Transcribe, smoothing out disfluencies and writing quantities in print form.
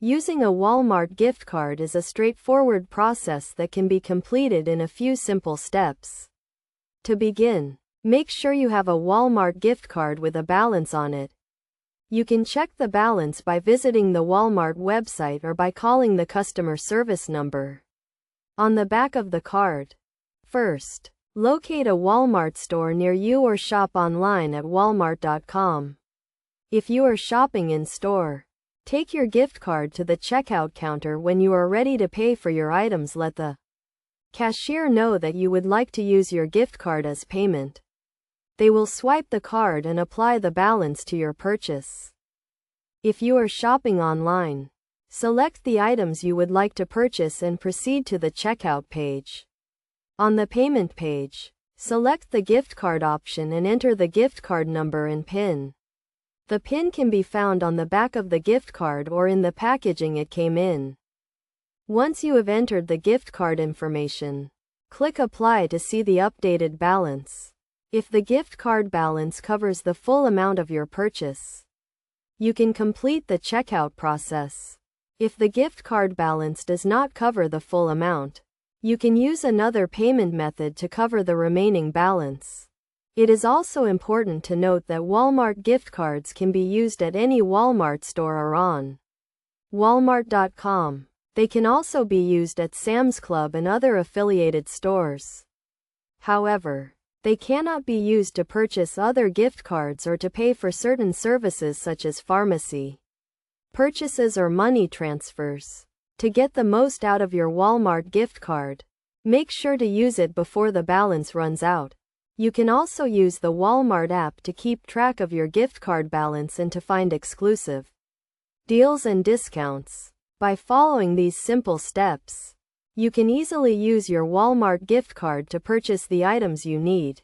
Using a Walmart gift card is a straightforward process that can be completed in a few simple steps. To begin, make sure you have a Walmart gift card with a balance on it. You can check the balance by visiting the Walmart website or by calling the customer service number on the back of the card. First, locate a Walmart store near you or shop online at walmart.com. If you are shopping in store, take your gift card to the checkout counter. When you are ready to pay for your items, let the cashier know that you would like to use your gift card as payment. They will swipe the card and apply the balance to your purchase. If you are shopping online, select the items you would like to purchase and proceed to the checkout page. On the payment page, select the gift card option and enter the gift card number and PIN. The PIN can be found on the back of the gift card or in the packaging it came in. Once you have entered the gift card information, click Apply to see the updated balance. If the gift card balance covers the full amount of your purchase, you can complete the checkout process. If the gift card balance does not cover the full amount, you can use another payment method to cover the remaining balance. It is also important to note that Walmart gift cards can be used at any Walmart store or on walmart.com. They can also be used at Sam's Club and other affiliated stores. However, they cannot be used to purchase other gift cards or to pay for certain services such as pharmacy purchases or money transfers. To get the most out of your Walmart gift card, make sure to use it before the balance runs out. You can also use the Walmart app to keep track of your gift card balance and to find exclusive deals and discounts. By following these simple steps, you can easily use your Walmart gift card to purchase the items you need.